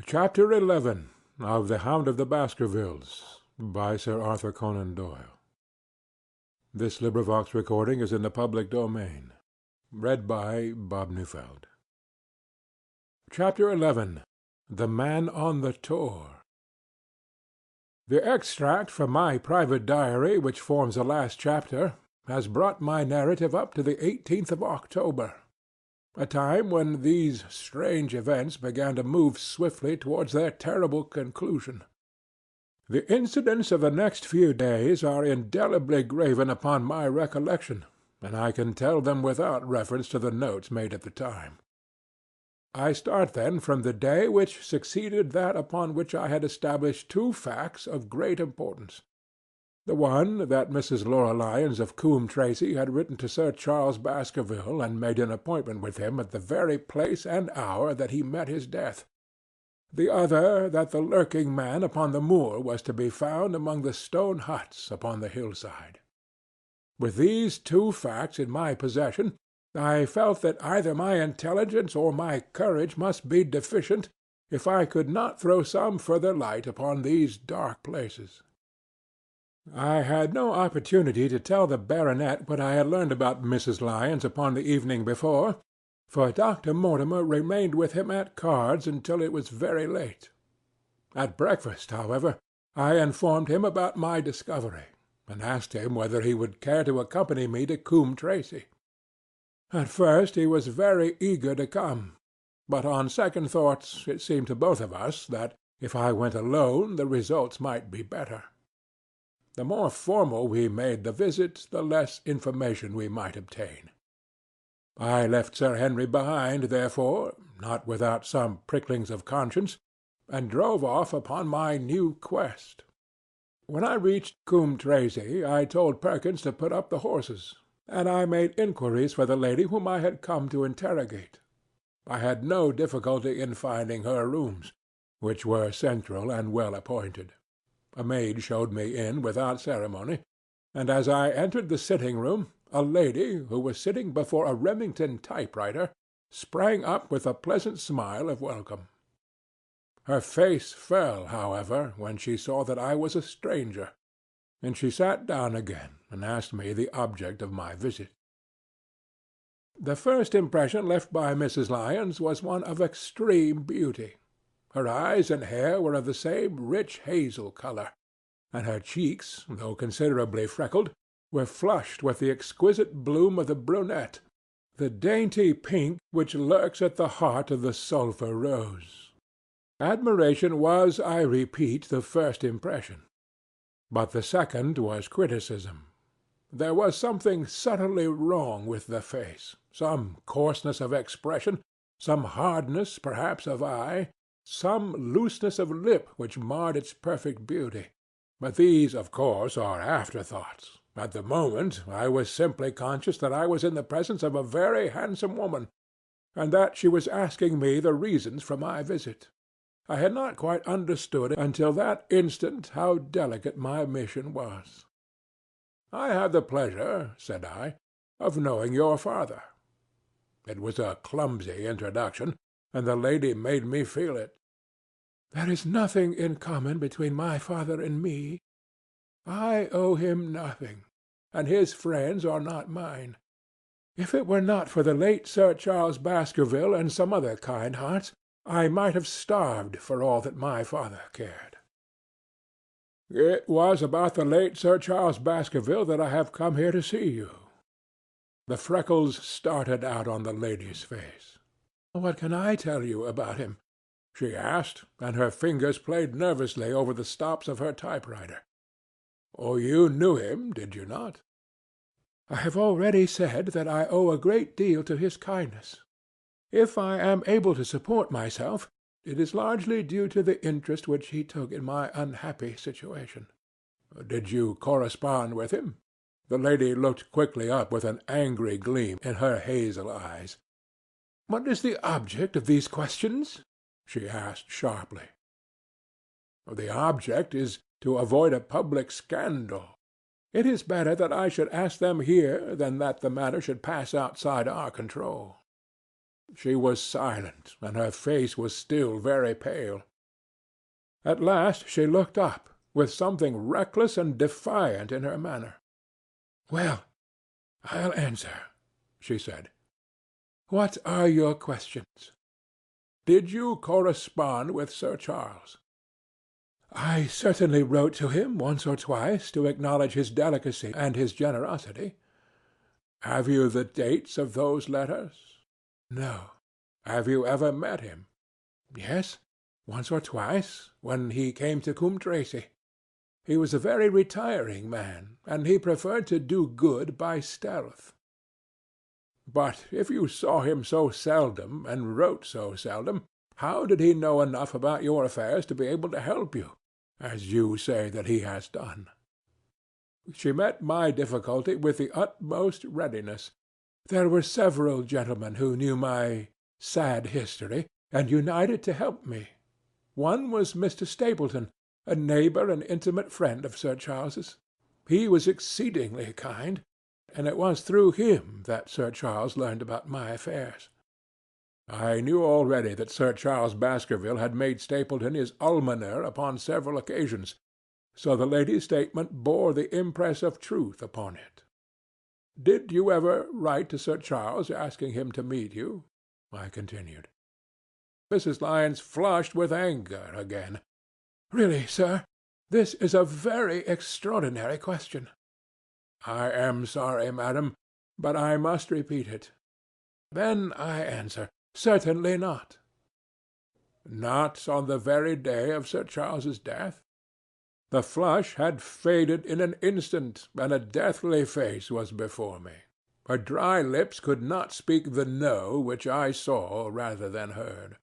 Chapter 11 of The Hound of the Baskervilles by Sir Arthur Conan Doyle. This recording is in the public domain. Read by Bob Neufeld. Chapter 11. The Man on the Tor. The extract from my private diary which forms the last chapter has brought my narrative up to the 18th of October, a time when these strange events began to move swiftly towards their terrible conclusion. The incidents of the next few days are indelibly graven upon my recollection, and I can tell them without reference to the notes made at the time. I start then from the day which succeeded that upon which I had established two facts of great importance. The one, that Mrs. Laura Lyons of Coombe Tracey had written to Sir Charles Baskerville and made an appointment with him at the very place and hour that he met his death. The other, that the lurking man upon the moor was to be found among the stone huts upon the hillside. With these two facts in my possession, I felt that either my intelligence or my courage must be deficient if I could not throw some further light upon these dark places. I had no opportunity to tell the baronet what I had learned about Mrs. Lyons upon the evening before, for Dr. Mortimer remained with him at cards until it was very late. At breakfast, however, I informed him about my discovery, and asked him whether he would care to accompany me to Coombe Tracey. At first he was very eager to come, but on second thoughts it seemed to both of us that if I went alone the results might be better. The more formal we made the visit, the less information we might obtain. I left Sir Henry behind, therefore, not without some pricklings of conscience, and drove off upon my new quest. When I reached Coombe Tracey, I told Perkins to put up the horses, and I made inquiries for the lady whom I had come to interrogate. I had no difficulty in finding her rooms, which were central and well appointed. A maid showed me in without ceremony, and as I entered the sitting-room, a lady, who was sitting before a Remington typewriter, sprang up with a pleasant smile of welcome. Her face fell, however, when she saw that I was a stranger, and she sat down again and asked me the object of my visit. The first impression left by Mrs. Lyons was one of extreme beauty. Her eyes and hair were of the same rich hazel color, and her cheeks, though considerably freckled, were flushed with the exquisite bloom of the brunette, the dainty pink which lurks at the heart of the sulphur rose. Admiration was, I repeat, the first impression, but the second was criticism. There was something subtly wrong with the face, some coarseness of expression, some hardness, perhaps, of eye, some looseness of lip which marred its perfect beauty. But these, of course, are afterthoughts. At the moment I was simply conscious that I was in the presence of a very handsome woman, and that she was asking me the reasons for my visit. I had not quite understood until that instant how delicate my mission was. "I have the pleasure," said I, "of knowing your father." It was a clumsy introduction, and the lady made me feel it. "There is nothing in common between my father and me. I owe him nothing, and his friends are not mine. If it were not for the late Sir Charles Baskerville and some other kind hearts, I might have starved for all that my father cared." "It was about the late Sir Charles Baskerville that I have come here to see you." The freckles started out on the lady's face. "What can I tell you about him?" she asked, and her fingers played nervously over the stops of her typewriter. "Oh, you knew him, did you not?" "I have already said that I owe a great deal to his kindness. If I am able to support myself, it is largely due to the interest which he took in my unhappy situation." "Did you correspond with him?" The lady looked quickly up with an angry gleam in her hazel eyes. "What is the object of these questions?" she asked sharply. "The object is to avoid a public scandal. It is better that I should ask them here than that the matter should pass outside our control." She was silent, and her face was still very pale. At last she looked up, with something reckless and defiant in her manner. "Well, I'll answer," she said. "What are your questions?" "Did you correspond with Sir Charles?" "I certainly wrote to him once or twice to acknowledge his delicacy and his generosity." "Have you the dates of those letters?" "No." "Have you ever met him?" "Yes, once or twice, when he came to Coombe Tracey. He was a very retiring man, and he preferred to do good by stealth." "But if you saw him so seldom, and wrote so seldom, how did he know enough about your affairs to be able to help you, as you say that he has done?" She met my difficulty with the utmost readiness. "There were several gentlemen who knew my sad history, and united to help me. One was Mr. Stapleton, a neighbor and intimate friend of Sir Charles's. He was exceedingly kind, and it was through him that Sir Charles learned about my affairs." "I knew already that Sir Charles Baskerville had made Stapleton his almoner upon several occasions, so the lady's statement bore the impress of truth upon it." "Did you ever write to Sir Charles asking him to meet you?" I continued. Mrs. Lyons flushed with anger again. "Really, sir, this is a very extraordinary question." "I am sorry, madam, but I must repeat it." "Then I answer, certainly not." "Not on the very day of Sir Charles's death?" The flush had faded in an instant, and a deathly face was before me. Her dry lips could not speak the "no" which I saw rather than heard.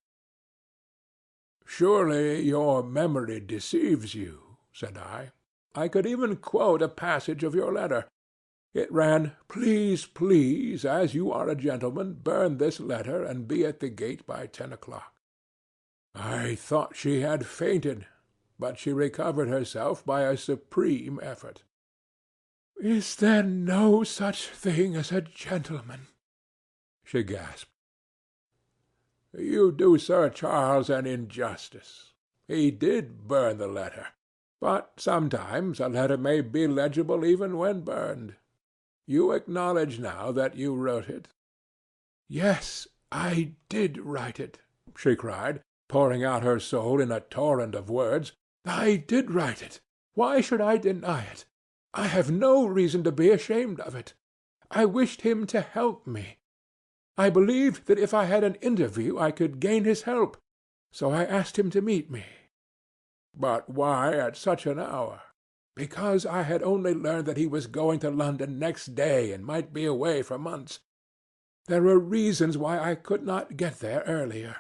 "Surely your memory deceives you," said I. "I could even quote a passage of your letter. It ran, 'Please, please, as you are a gentleman, burn this letter and be at the gate by 10 o'clock.' I thought she had fainted, but she recovered herself by a supreme effort. 'Is there no such thing as a gentleman?' she gasped. You do Sir Charles an injustice. He did burn the letter, but sometimes a letter may be legible even when burned. You acknowledge now that you wrote it?" "Yes, I did write it," she cried, pouring out her soul in a torrent of words. "I did write it. Why should I deny it? I have no reason to be ashamed of it. I wished him to help me. I believed that if I had an interview I could gain his help, so I asked him to meet me." "But why at such an hour?" "Because I had only learned that he was going to London next day and might be away for months. There were reasons why I could not get there earlier."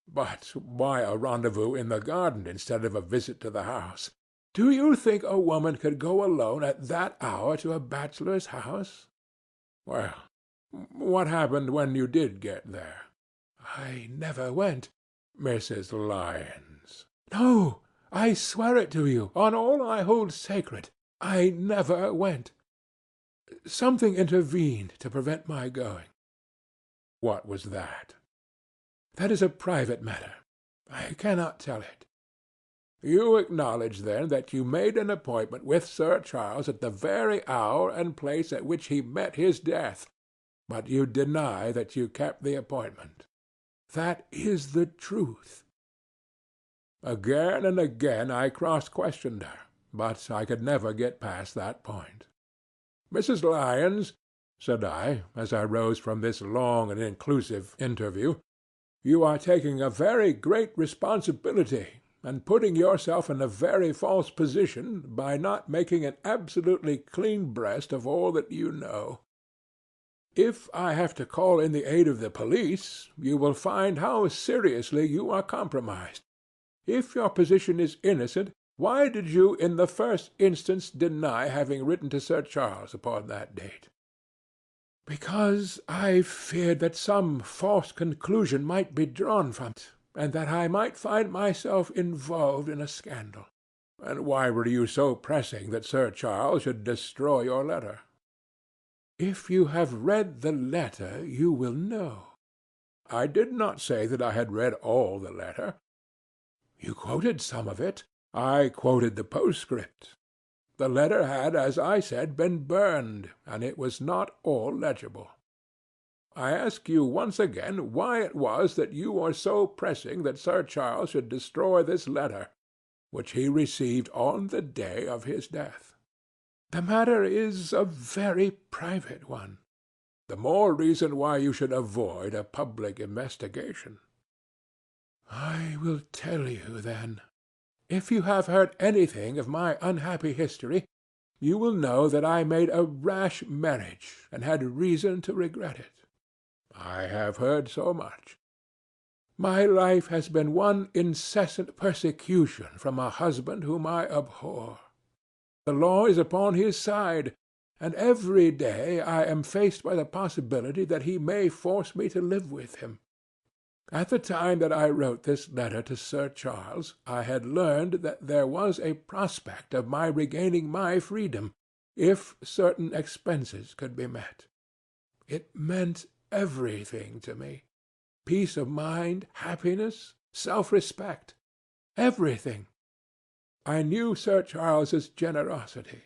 "But why a rendezvous in the garden instead of a visit to the house? Do you think a woman could go alone at that hour to a bachelor's house?" "Well, what happened when you did get there?" "I never went." "Mrs. Lyons." "No, I swear it to you, on all I hold sacred. I never went. Something intervened to prevent my going." "What was that?" "That is a private matter. I cannot tell it." "You acknowledge, then, that you made an appointment with Sir Charles at the very hour and place at which he met his death, but you deny that you kept the appointment?" "That is the truth." Again and again I cross-questioned her, but I could never get past that point. "Mrs. Lyons," said I, as I rose from this long and inclusive interview, "you are taking a very great responsibility and putting yourself in a very false position by not making an absolutely clean breast of all that you know. If I have to call in the aid of the police, you will find how seriously you are compromised. If your position is innocent, why did you in the first instance deny having written to Sir Charles upon that date?" "Because I feared that some false conclusion might be drawn from it, and that I might find myself involved in a scandal." "And why were you so pressing that Sir Charles should destroy your letter?" "If you have read the letter, you will know." "I did not say that I had read all the letter." You quoted some of it. I quoted the postscript. The letter had, as I said, been burned, and it was not all legible. I ask you once again why it was that you were so pressing that Sir Charles should destroy this letter, which he received on the day of his death. The matter is a very private one. The more reason why you should avoid a public investigation. I will tell you, then. If you have heard anything of my unhappy history, you will know that I made a rash marriage and had reason to regret it. I have heard so much. My life has been one incessant persecution from a husband whom I abhor. The law is upon his side, and every day I am faced by the possibility that he may force me to live with him. At the time that I wrote this letter to Sir Charles, I had learned that there was a prospect of my regaining my freedom, if certain expenses could be met. It meant everything to me. Peace of mind, happiness, self-respect, everything. I knew Sir Charles's generosity,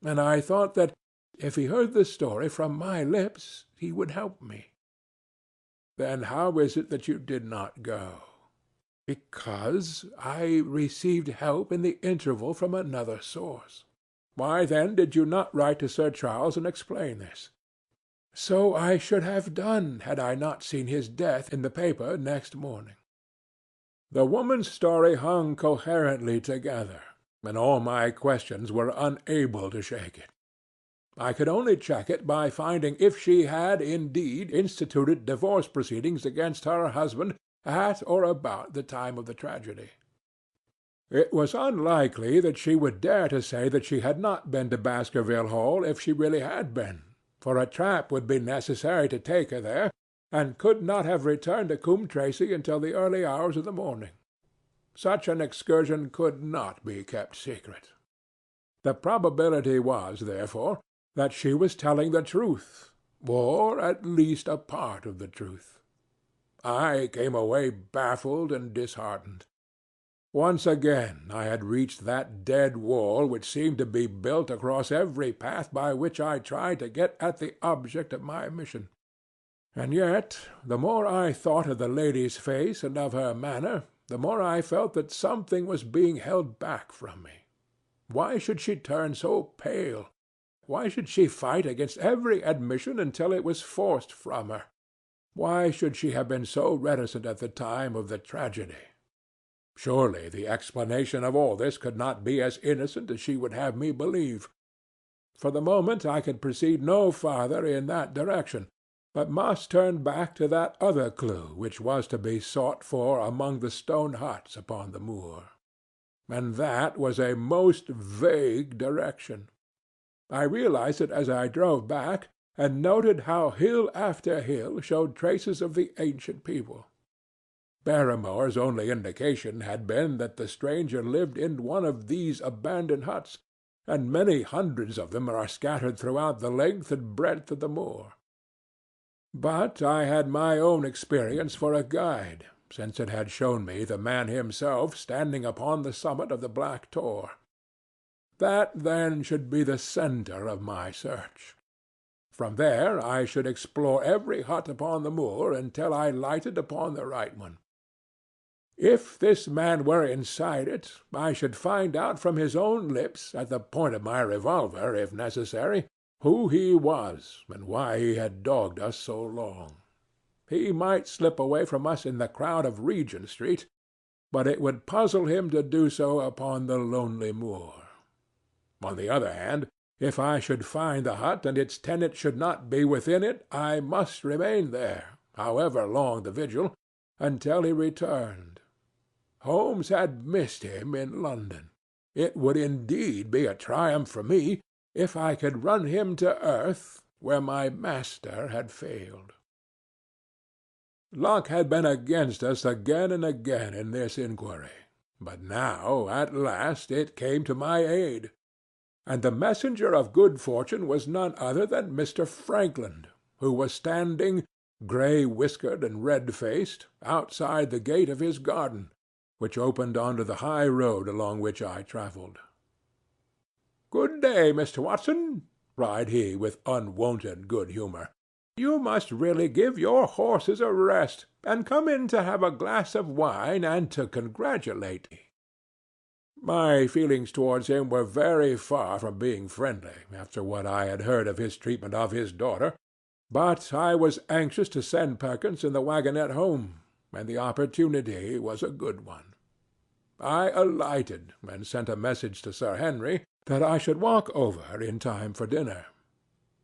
and I thought that, if he heard the story from my lips, he would help me. Then how is it that you did not go? Because I received help in the interval from another source. Why, then, did you not write to Sir Charles and explain this? So I should have done had I not seen his death in the paper next morning. The woman's story hung coherently together, and all my questions were unable to shake it. I could only check it by finding if she had indeed instituted divorce proceedings against her husband at or about the time of the tragedy. It was unlikely that she would dare to say that she had not been to Baskerville Hall if she really had been, for a trap would be necessary to take her there, and could not have returned to Coombe Tracey until the early hours of the morning. Such an excursion could not be kept secret. The probability was, therefore, that she was telling the truth, or at least a part of the truth. I came away baffled and disheartened. Once again I had reached that dead wall which seemed to be built across every path by which I tried to get at the object of my mission. And yet, the more I thought of the lady's face and of her manner, the more I felt that something was being held back from me. Why should she turn so pale? Why should she fight against every admission until it was forced from her? Why should she have been so reticent at the time of the tragedy? Surely the explanation of all this could not be as innocent as she would have me believe. For the moment I could proceed no farther in that direction, but must turn back to that other clue which was to be sought for among the stone huts upon the moor. And that was a most vague direction. I realized it as I drove back, and noted how hill after hill showed traces of the ancient people. Barrymore's only indication had been that the stranger lived in one of these abandoned huts, and many hundreds of them are scattered throughout the length and breadth of the moor. But I had my own experience for a guide, since it had shown me the man himself standing upon the summit of the Black Tor. That, then, should be the centre of my search. From there I should explore every hut upon the moor until I lighted upon the right one. If this man were inside it, I should find out from his own lips, at the point of my revolver if necessary, who he was and why he had dogged us so long. He might slip away from us in the crowd of Regent Street, but it would puzzle him to do so upon the lonely moor. On the other hand, if I should find the hut and its tenant should not be within it, I must remain there, however long the vigil, until he returned. Holmes had missed him in London. It would indeed be a triumph for me if I could run him to earth where my master had failed. Luck had been against us again and again in this inquiry, but now at last it came to my aid. And the messenger of good fortune was none other than Mr. Frankland, who was standing, grey-whiskered and red-faced, outside the gate of his garden, which opened on to the high road along which I travelled. "Good day, Mr. Watson," cried he with unwonted good humour. "You must really give your horses a rest, and come in to have a glass of wine and to congratulate me." My feelings towards him were very far from being friendly after what I had heard of his treatment of his daughter, but I was anxious to send Perkins in the wagonette home, and the opportunity was a good one. I alighted and sent a message to Sir Henry that I should walk over in time for dinner.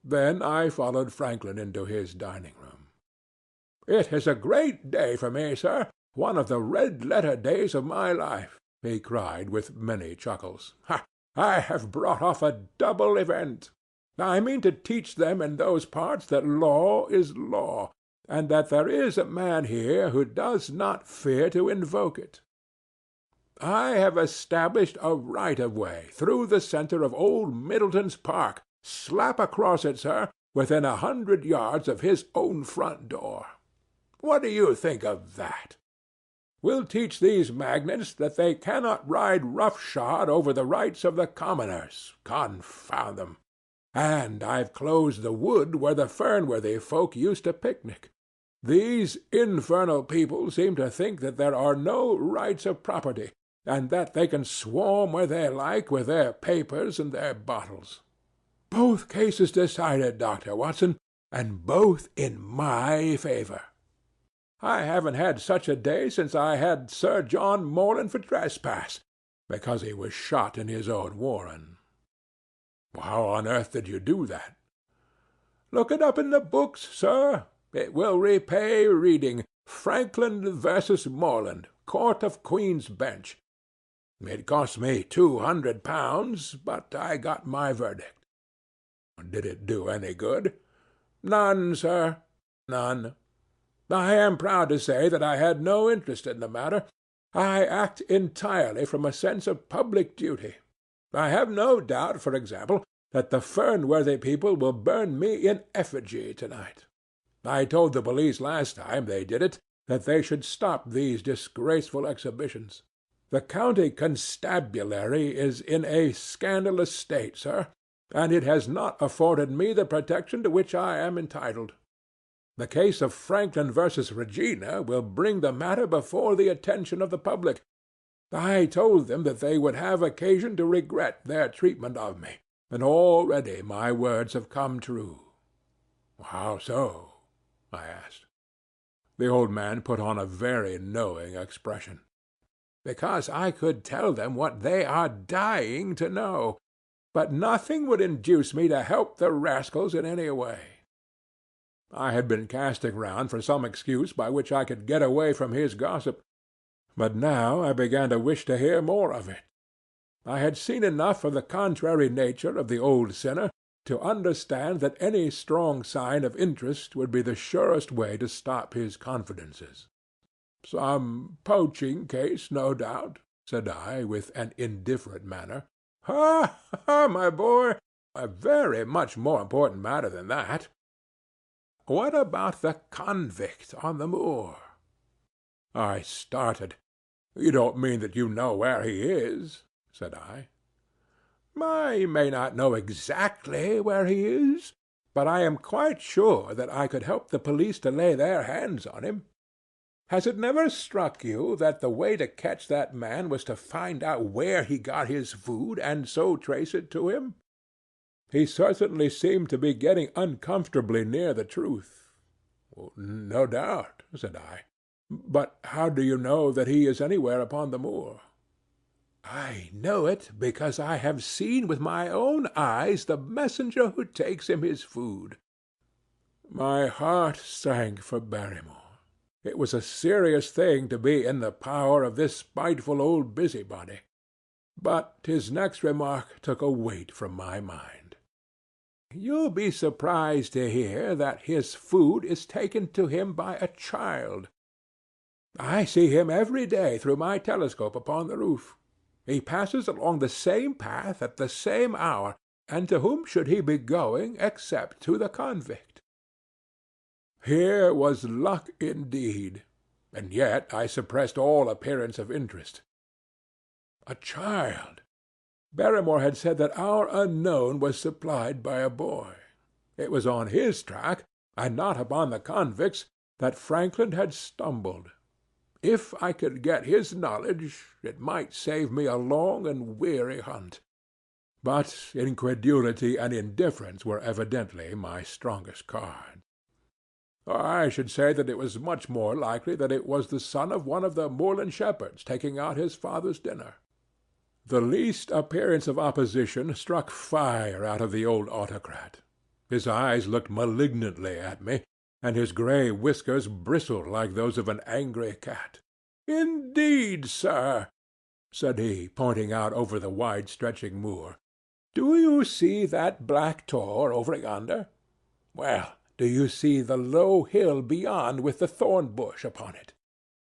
Then I followed Franklin into his dining-room. "It is a great day for me, sir, one of the red-letter days of my life," he cried with many chuckles. "I have brought off a double event. I mean to teach them in those parts that law is law, and that there is a man here who does not fear to invoke it. I have established a right-of-way through the centre of old Middleton's Park, slap across it, sir, within 100 yards of his own front door. What do you think of that? We'll teach these magnates that they cannot ride roughshod over the rights of the commoners, confound them. And I've closed the wood where the Fernworthy folk used to picnic. These infernal people seem to think that there are no rights of property, and that they can swarm where they like with their papers and their bottles. Both cases decided, Dr. Watson, and both in my favor. I haven't had such a day since I had Sir John Morland for trespass, because he was shot in his own warren." "How on earth did you do that?" "Look it up in the books, sir. It will repay reading. Franklin versus Morland, Court of Queen's Bench. It cost me £200, but I got my verdict." "Did it do any good?" "None, sir, none. I am proud to say that I had no interest in the matter. I act entirely from a sense of public duty. I have no doubt, for example, that the Fernworthy people will burn me in effigy tonight. I told the police last time they did it that they should stop these disgraceful exhibitions. The county constabulary is in a scandalous state, sir, and it has not afforded me the protection to which I am entitled. The case of Franklin versus Regina will bring the matter before the attention of the public. I told them that they would have occasion to regret their treatment of me, and already my words have come true." "How so?" I asked. The old man put on a very knowing expression. "Because I could tell them what they are dying to know, but nothing would induce me to help the rascals in any way." I had been casting round for some excuse by which I could get away from his gossip, but now I began to wish to hear more of it. I had seen enough of the contrary nature of the old sinner to understand that any strong sign of interest would be the surest way to stop his confidences. "Some poaching case, no doubt," said I, with an indifferent manner. "Ha, ha, my boy! A very much more important matter than that. What about the convict on the moor?" I started. "You don't mean that you know where he is?" said I. "I may not know exactly where he is, but I am quite sure that I could help the police to lay their hands on him. Has it never struck you that the way to catch that man was to find out where he got his food, and so trace it to him? He certainly seemed to be getting uncomfortably near the truth." "No doubt," said I. "But how do you know that he is anywhere upon the moor?" "I know it because I have seen with my own eyes the messenger who takes him his food." My heart sank for Barrymore. It was a serious thing to be in the power of this spiteful old busybody. But his next remark took a weight from my mind. "You'll be surprised to hear that his food is taken to him by a child. I see him every day through my telescope upon the roof. He passes along the same path at the same hour, and to whom should he be going except to the convict?" Here was luck indeed. and yet I suppressed all appearance of interest. A child! Barrymore had said that our unknown was supplied by a boy. It was on his track, and not upon the convict's, that Frankland had stumbled. If I could get his knowledge, it might save me a long and weary hunt. But incredulity and indifference were evidently my strongest cards. I should say that it was much more likely that it was the son of one of the moorland shepherds taking out his father's dinner. The least appearance of opposition struck fire out of the old autocrat. His eyes looked malignantly at me, and his grey whiskers bristled like those of an angry cat. "Indeed, sir," said he, pointing out over the wide-stretching moor. "Do you see that black tor over yonder? Well, do you see the low hill beyond with the thorn bush upon it?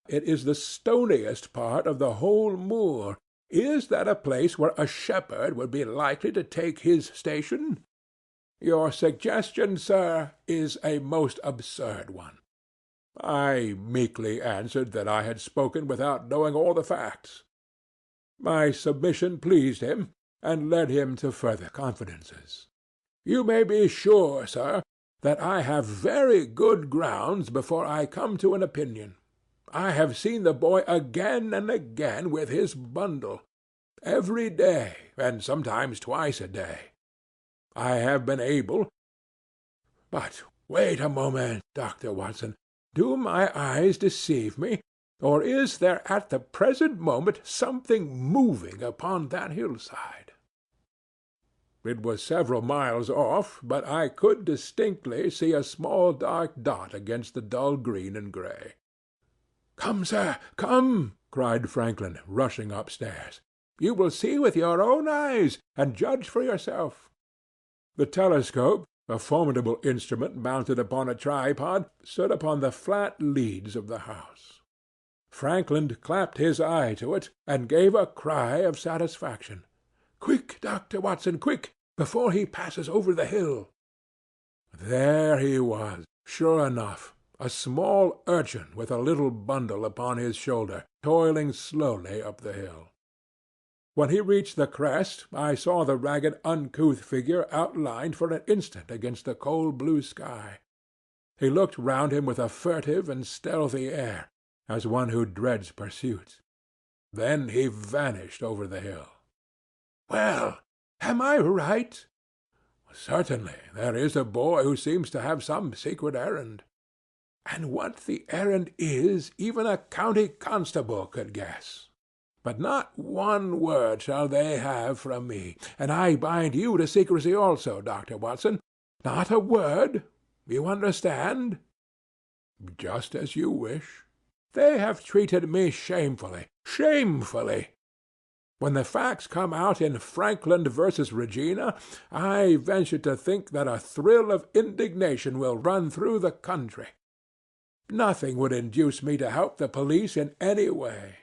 It is the stoniest part of the whole moor. Is that a place where a shepherd would be likely to take his station? Your suggestion, sir, is a most absurd one." I meekly answered that I had spoken without knowing all the facts. My submission pleased him, and led him to further confidences. "You may be sure, sir, that I have very good grounds before I come to an opinion. I have seen the boy again and again with his bundle, every day, and sometimes twice a day. I have been able— But wait a moment, Dr. Watson. Do my eyes deceive me, or is there at the present moment something moving upon that hillside?" It was several miles off, but I could distinctly see a small dark dot against the dull green and gray. "Come, sir, come!" cried Frankland, rushing upstairs. "You will see with your own eyes, and judge for yourself." The telescope, a formidable instrument mounted upon a tripod, stood upon the flat leads of the house. Frankland clapped his eye to it, and gave a cry of satisfaction. "Quick, Dr. Watson, quick, before he passes over the hill." There he was, sure enough, a small urchin with a little bundle upon his shoulder, toiling slowly up the hill. When he reached the crest, I saw the ragged, uncouth figure outlined for an instant against the cold blue sky. He looked round him with a furtive and stealthy air, as one who dreads pursuit. Then he vanished over the hill. "Well, am I right?" "Certainly, there is a boy who seems to have some secret errand." "And what the errand is, even a county constable could guess. But not one word shall they have from me, and I bind you to secrecy also, Dr. Watson. Not a word. You understand?" "Just as you wish." "They have treated me shamefully, shamefully. When the facts come out in Frankland versus Regina, I venture to think that a thrill of indignation will run through the country. Nothing would induce me to help the police in any way.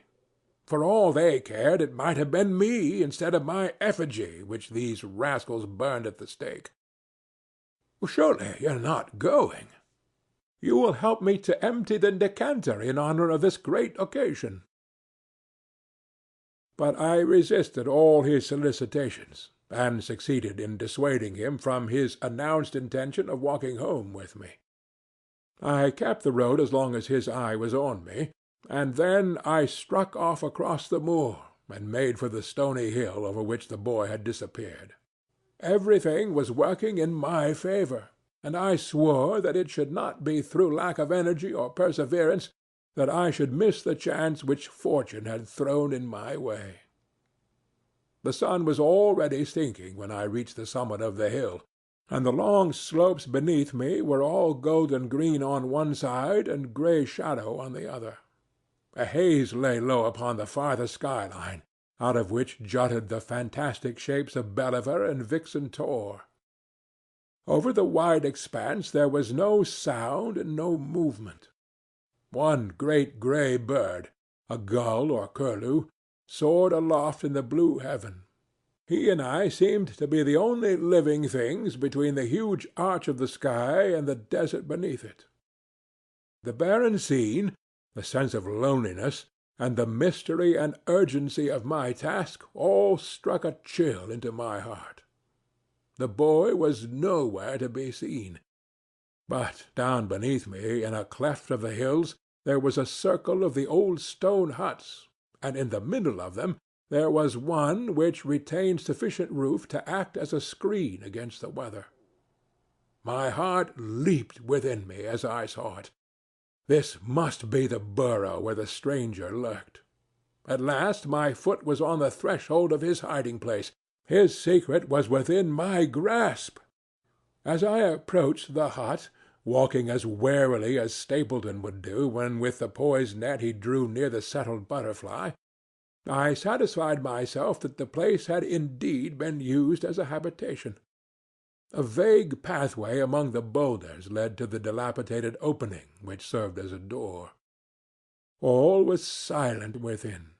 For all they cared, it might have been me instead of my effigy which these rascals burned at the stake. Surely you're not going? You will help me to empty the decanter in honor of this great occasion." But I resisted all his solicitations, and succeeded in dissuading him from his announced intention of walking home with me. I kept the road as long as his eye was on me, and then I struck off across the moor and made for the stony hill over which the boy had disappeared. Everything was working in my favor, and I swore that it should not be through lack of energy or perseverance that I should miss the chance which fortune had thrown in my way. The sun was already sinking when I reached the summit of the hill, and the long slopes beneath me were all golden green on one side and gray shadow on the other. A haze lay low upon the farther skyline, out of which jutted the fantastic shapes of Belliver and Vixen Tor. Over the wide expanse there was no sound and no movement. One great gray bird, a gull or curlew, soared aloft in the blue heaven. He and I seemed to be the only living things between the huge arch of the sky and the desert beneath it. The barren scene, the sense of loneliness, and the mystery and urgency of my task all struck a chill into my heart. The boy was nowhere to be seen, but down beneath me in a cleft of the hills there was a circle of the old stone huts, and in the middle of them there was one which retained sufficient roof to act as a screen against the weather. My heart leaped within me as I saw it. This must be the burrow where the stranger lurked. At last my foot was on the threshold of his hiding-place. His secret was within my grasp. As I approached the hut, walking as warily as Stapleton would do when with the poised net he drew near the settled butterfly, I satisfied myself that the place had indeed been used as a habitation. A vague pathway among the boulders led to the dilapidated opening which served as a door. All was silent within.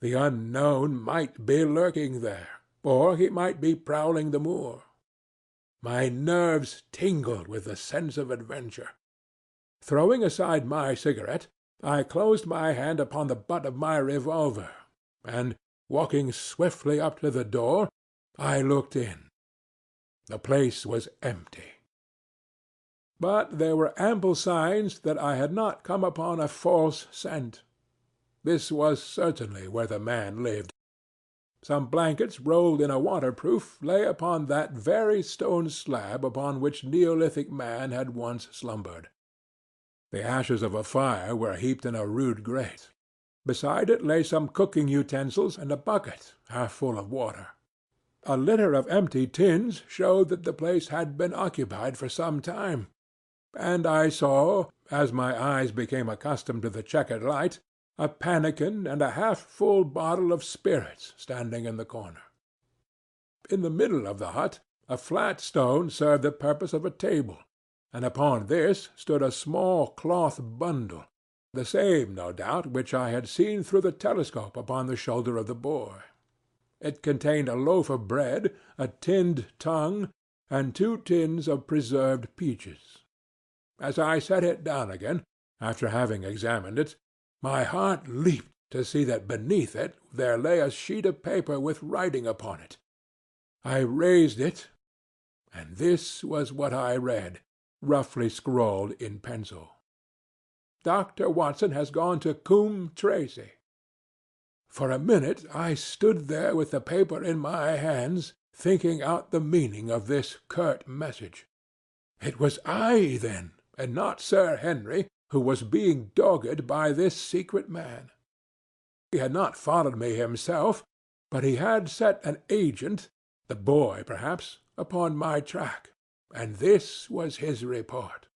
The unknown might be lurking there, or he might be prowling the moor. My nerves tingled with the sense of adventure. Throwing aside my cigarette, I closed my hand upon the butt of my revolver, and, walking swiftly up to the door, I looked in. The place was empty. But there were ample signs that I had not come upon a false scent. This was certainly where the man lived. Some blankets rolled in a waterproof lay upon that very stone slab upon which Neolithic man had once slumbered. The ashes of a fire were heaped in a rude grate. Beside it lay some cooking utensils and a bucket half full of water. A litter of empty tins showed that the place had been occupied for some time, and I saw, as my eyes became accustomed to the checkered light, a pannikin and a half-full bottle of spirits standing in the corner. In the middle of the hut a flat stone served the purpose of a table, and upon this stood a small cloth bundle, the same, no doubt, which I had seen through the telescope upon the shoulder of the boy. It contained a loaf of bread, a tinned tongue, and 2 tins of preserved peaches. As I set it down again, after having examined it, my heart leaped to see that beneath it there lay a sheet of paper with writing upon it. I raised it, and this was what I read, roughly scrawled in pencil. Dr. Watson has gone to Coombe Tracey. For a minute I stood there with the paper in my hands, thinking out the meaning of this curt message. It was I, then, and not Sir Henry, who was being dogged by this secret man. He had not followed me himself, but he had set an agent, the boy perhaps, upon my track, and this was his report.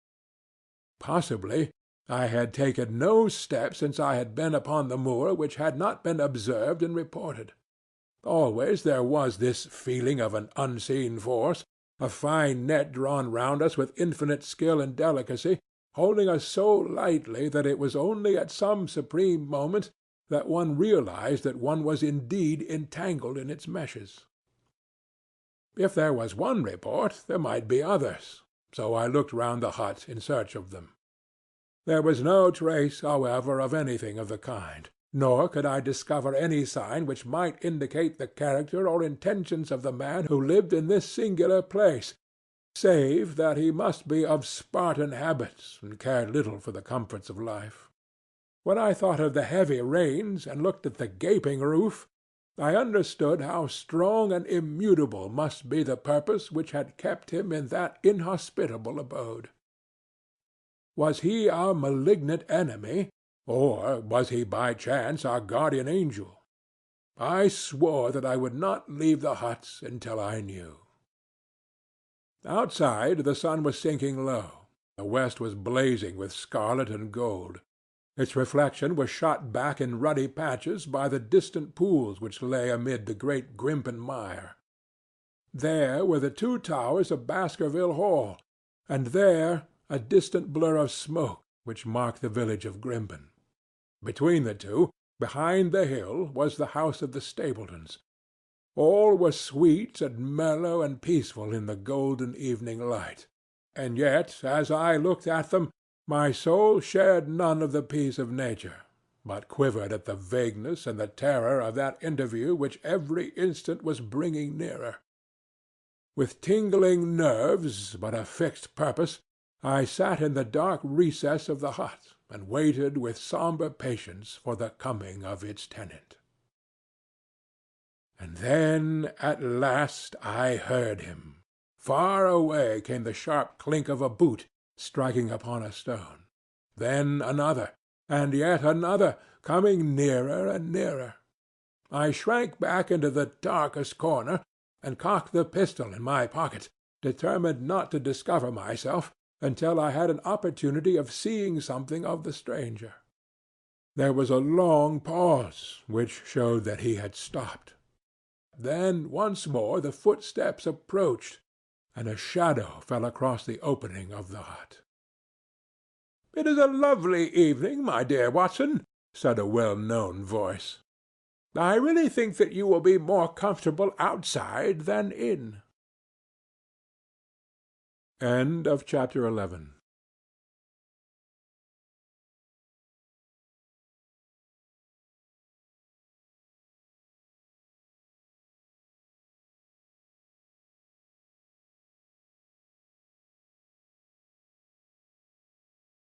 Possibly I had taken no step since I had been upon the moor which had not been observed and reported. Always there was this feeling of an unseen force, a fine net drawn round us with infinite skill and delicacy, holding us so lightly that it was only at some supreme moment that one realized that one was indeed entangled in its meshes. If there was one report, there might be others, so I looked round the hut in search of them. There was no trace, however, of anything of the kind, nor could I discover any sign which might indicate the character or intentions of the man who lived in this singular place, save that he must be of Spartan habits and cared little for the comforts of life. When I thought of the heavy rains and looked at the gaping roof, I understood how strong and immutable must be the purpose which had kept him in that inhospitable abode. Was he our malignant enemy, or was he by chance our guardian angel? I swore that I would not leave the hut until I knew. Outside the sun was sinking low. The west was blazing with scarlet and gold. Its reflection was shot back in ruddy patches by the distant pools which lay amid the great Grimpen mire. There were the 2 towers of Baskerville Hall, and there a distant blur of smoke which marked the village of Grimpen. Between the two, behind the hill, was the house of the Stapletons. All was sweet and mellow and peaceful in the golden evening light, and yet, as I looked at them, My soul shared none of the peace of nature, but quivered at the vagueness and the terror of that interview which every instant was bringing nearer. With tingling nerves, but a fixed purpose, I sat in the dark recess of the hut, and waited with sombre patience for the coming of its tenant. And then at last I heard him. Far away came the sharp clink of a boot striking upon a stone. Then another, and yet another, coming nearer and nearer. I shrank back into the darkest corner, and cocked the pistol in my pocket, determined not to discover myself until I had an opportunity of seeing something of the stranger. There was a long pause, which showed that he had stopped. Then once more the footsteps approached, and a shadow fell across the opening of the hut. "It is a lovely evening, my dear Watson," said a well-known voice. "I really think that you will be more comfortable outside than in." Chapter 11